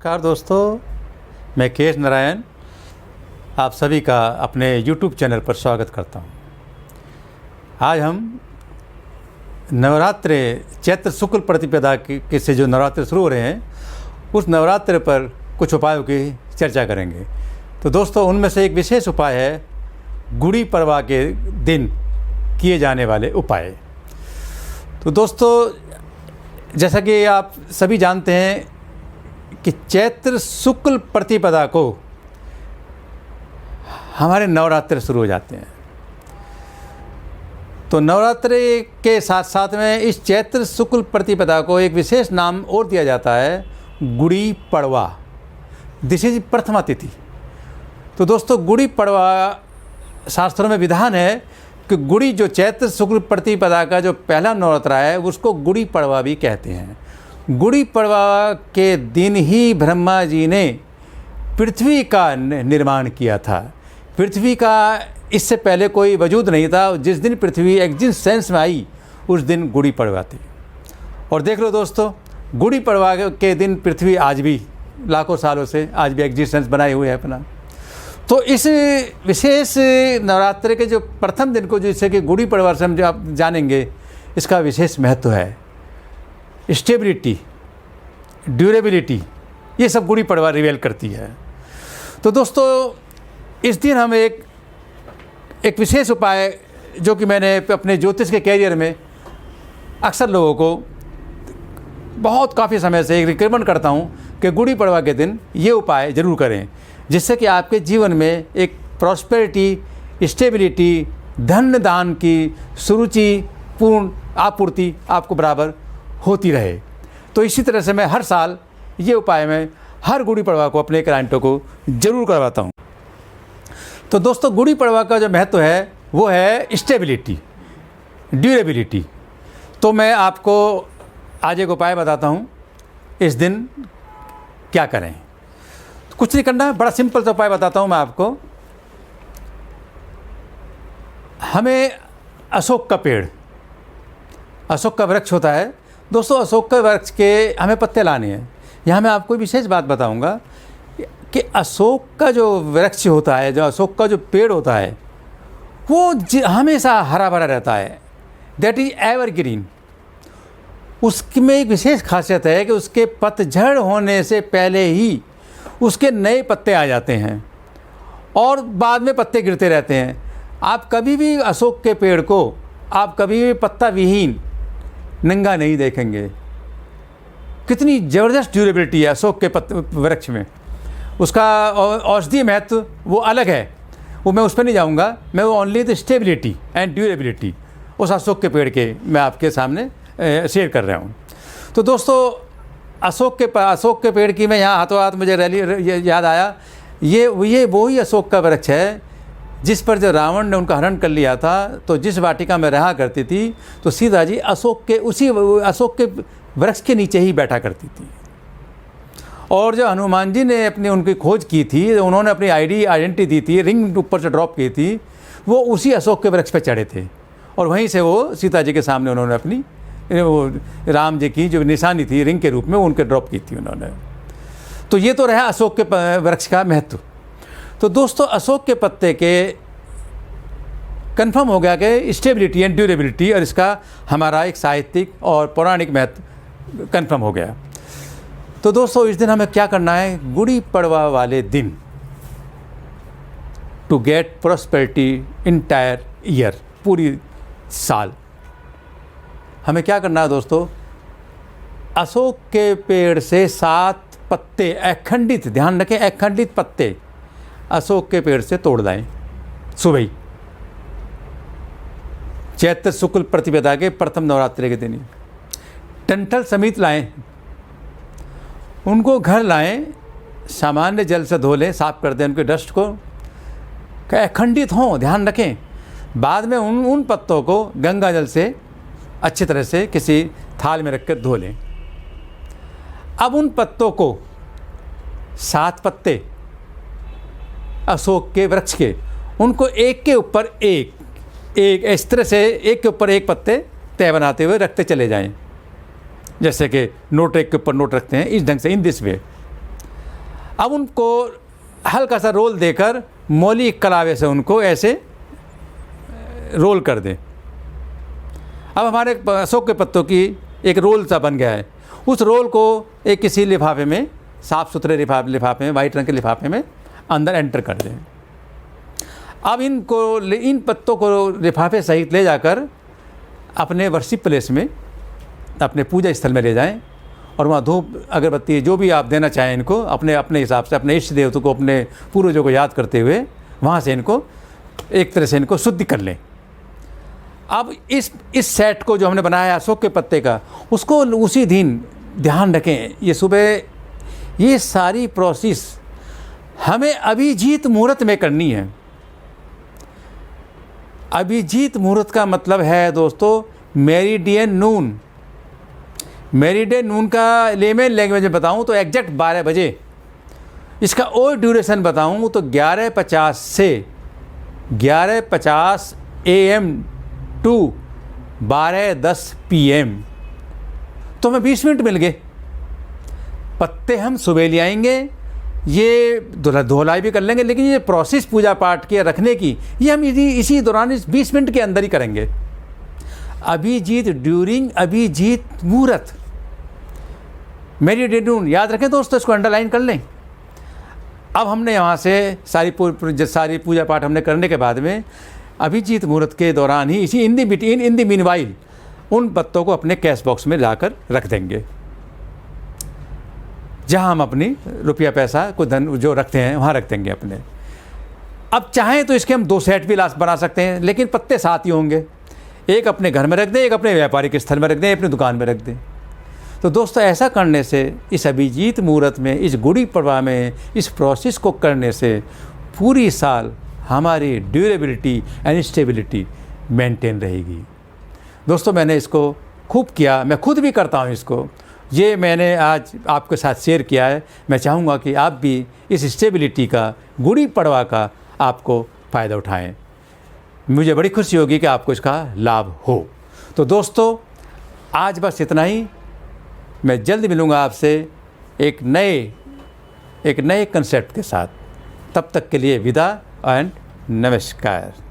नमस्कार दोस्तों, मैं के नारायण आप सभी का अपने YouTube चैनल पर स्वागत करता हूं। आज हम नवरात्रे चैत्र शुक्ल प्रतिपदा के से जो नवरात्रे शुरू हो रहे हैं उस नवरात्रे पर कुछ उपायों की चर्चा करेंगे। तो दोस्तों, उनमें से एक विशेष उपाय है गुड़ी पड़वा के दिन किए जाने वाले उपाय। तो दोस्तों, जैसा कि आप सभी जानते हैं कि चैत्र शुक्ल प्रतिपदा को हमारे नवरात्रे शुरू हो जाते हैं। तो नवरात्रे के साथ साथ में इस चैत्र शुक्ल प्रतिपदा को एक विशेष नाम और दिया जाता है, गुड़ी पड़वा। दिस इज प्रथमा तिथि। तो दोस्तों, गुड़ी पड़वा शास्त्रों में विधान है कि गुड़ी जो चैत्र शुक्ल प्रतिपदा का जो पहला नवरात्रा है उसको गुड़ी पड़वा भी कहते हैं। गुड़ी पड़वा के दिन ही ब्रह्मा जी ने पृथ्वी का निर्माण किया था। पृथ्वी का इससे पहले कोई वजूद नहीं था। जिस दिन पृथ्वी एग्जिस्टेंस में आई उस दिन गुड़ी पड़वा थी। और देख लो दोस्तों, गुड़ी पड़वा के दिन पृथ्वी आज भी लाखों सालों से आज भी एग्जिस्टेंस बनाए हुए है अपना। तो इस विशेष नवरात्रि के जो प्रथम दिन को जिससे कि गुड़ी पड़वा से हम जो आप जानेंगे, इसका विशेष महत्व है। स्टेबिलिटी, ड्यूरेबिलिटी, ये सब गुड़ी पड़वा रिवेल करती है। तो दोस्तों, इस दिन हम एक विशेष उपाय जो कि मैंने अपने ज्योतिष के कैरियर में अक्सर लोगों को बहुत काफ़ी समय से एक रिकमेंड करता हूँ कि गुड़ी पड़वा के दिन ये उपाय ज़रूर करें, जिससे कि आपके जीवन में एक प्रॉस्पेरिटी, स्टेबिलिटी, धन दान की सुरुचिपूर्ण आपूर्ति आपको बराबर होती रहे। तो इसी तरह से मैं हर साल ये उपाय मैं हर गुड़ी पड़वा को अपने क्लाइंटों को ज़रूर करवाता हूँ। तो दोस्तों, गुड़ी पड़वा का जो महत्व है वो है स्टेबिलिटी, ड्यूरेबिलिटी। तो मैं आपको आज एक उपाय बताता हूँ, इस दिन क्या करें। तो कुछ नहीं करना है, बड़ा सिंपल सा उपाय बताता हूँ मैं आपको। हमें अशोक का पेड़, अशोक का वृक्ष होता है दोस्तों, अशोक के वृक्ष के हमें पत्ते लाने हैं। यहाँ मैं आपको विशेष बात बताऊंगा कि अशोक का जो वृक्ष होता है, जो अशोक का जो पेड़ होता है, वो हमेशा हरा भरा रहता है। That is evergreen. उसमें एक विशेष खासियत है कि उसके पतझड़ होने से पहले ही उसके नए पत्ते आ जाते हैं और बाद में पत्ते गिरते रहते हैं। आप कभी भी अशोक के पेड़ को आप कभी भी पत्ता विहीन नंगा नहीं देखेंगे। कितनी ज़बरदस्त ड्यूरेबिलिटी है अशोक के वृक्ष में। उसका औषधीय महत्व वो अलग है, वो मैं उस पर नहीं जाऊंगा। मैं वो only the stability and durability उस अशोक के पेड़ के मैं आपके सामने शेयर कर रहा हूँ। तो दोस्तों, अशोक के पेड़ की मैं यहाँ हाथों हाथ मुझे रैली याद आया। ये वही अशोक का वृक्ष है जिस पर जब रावण ने उनका हरण कर लिया था, तो जिस वाटिका में रहा करती थी, तो सीता जी अशोक के वृक्ष के नीचे ही बैठा करती थी। और जब हनुमान जी ने उनकी खोज की थी, उन्होंने अपनी आइडेंटिटी दी थी, रिंग ऊपर से ड्रॉप की थी, वो उसी अशोक के वृक्ष पर चढ़े थे और वहीं से वो सीता जी के सामने उन्होंने अपनी वो राम जी की जो निशानी थी रिंग के रूप में उनके ड्रॉप की थी उन्होंने। तो ये तो रहा अशोक के वृक्ष का महत्व। तो दोस्तों, अशोक के पत्ते के कंफर्म हो गया कि स्टेबिलिटी एंड ड्यूरेबिलिटी, और इसका हमारा एक साहित्यिक और पौराणिक महत्व कंफर्म हो गया। तो दोस्तों, इस दिन हमें क्या करना है, गुड़ी पड़वा वाले दिन, to get prosperity entire year, पूरी साल हमें क्या करना है दोस्तों, अशोक के पेड़ से 7 पत्ते अखंडित, ध्यान रखें अखंडित पत्ते अशोक के पेड़ से तोड़ लाएं सुबह ही, चैत्र शुक्ल प्रतिपदा के प्रथम नवरात्रि के दिन ही। टंठल समेत लाएं, उनको घर लाएं, सामान्य जल से धो लें, साफ कर दें उनके डस्ट को, अखंडित हों, ध्यान रखें। बाद में उन पत्तों को गंगा जल से अच्छी तरह से किसी थाल में रखकर धो लें। अब उन पत्तों को 7 पत्ते अशोक के वृक्ष के, उनको एक के ऊपर एक इस तरह से एक के ऊपर एक पत्ते तय बनाते हुए रखते चले जाएं। जैसे कि नोट एक के ऊपर नोट रखते हैं, इस ढंग से, इन दिस वे। अब उनको हल्का सा रोल देकर मौली कलावे से उनको ऐसे रोल कर दें। अब हमारे अशोक के पत्तों की एक रोल सा बन गया है। उस रोल को एक किसी लिफाफे में, साफ़ सुथरे लिफाफे में, वाइट रंग के लिफाफे में अंदर एंटर कर दें। अब इन पत्तों को लिफाफे सहित ले जाकर अपने वर्शिप प्लेस में, अपने पूजा स्थल में ले जाएं और वहाँ धूप अगरबत्ती जो भी आप देना चाहें इनको अपने हिसाब से, अपने इष्ट देवता को, अपने पूर्वजों को याद करते हुए वहाँ से इनको एक तरह से इनको शुद्ध कर लें। अब इस सेट को जो हमने बनाया अशोक के पत्ते का, उसको उसी दिन ध्यान रखें, ये सुबह ये सारी प्रोसेस हमें अभिजीत मुहूर्त में करनी है। अभिजीत मुहूर्त का मतलब है दोस्तों मेरिडियन नून। मेरिडियन नून का लेमन लैंग्वेज में बताऊं तो एग्जैक्ट 12 बजे। इसका और ड्यूरेशन बताऊं तो 11:50 से 11:50 AM टू 12:10 PM। तो हमें 20 मिनट मिल गए। पत्ते हम सुबह ले आएंगे, ये धुलाई भी कर लेंगे, लेकिन ये प्रोसेस पूजा पाठ के रखने की ये हम इसी दौरान इस 20 मिनट के अंदर ही करेंगे। अभिजीत ड्यूरिंग अभिजीत मुहूर्त, मेरिडियन नून याद रखें दोस्तों, इसको अंडरलाइन कर लें। अब हमने यहाँ से सारी पूजा पाठ हमने करने के बाद में अभिजीत मुहूर्त के दौरान ही इसी इन दी मीनवाइल उन पत्तों को अपने कैश बॉक्स में लाकर रख देंगे, जहाँ हम अपनी रुपया पैसा को धन जो रखते हैं वहाँ रख देंगे अपने। अब चाहें तो इसके हम 2 सेट भी बना सकते हैं, लेकिन पत्ते साथ ही होंगे। एक अपने घर में रख दें, एक अपने व्यापारिक स्थल में रख दें, अपनी दुकान में रख दें। तो दोस्तों ऐसा करने से, इस अभिजीत मुहूर्त में, इस गुड़ी पड़वा में इस प्रोसेस को करने से पूरी साल हमारी ड्यूरेबिलिटी एंड स्टेबिलिटी मेंटेन रहेगी। दोस्तों मैंने इसको खूब किया, मैं खुद भी करता हूँ इसको। ये मैंने आज आपके साथ शेयर किया है। मैं चाहूँगा कि आप भी इस स्टेबिलिटी का, गुड़ी पड़वा का आपको फ़ायदा उठाएं। मुझे बड़ी खुशी होगी कि आपको इसका लाभ हो। तो दोस्तों आज बस इतना ही। मैं जल्द मिलूँगा आपसे एक नए कंसेप्ट के साथ। तब तक के लिए विदा एंड नमस्कार।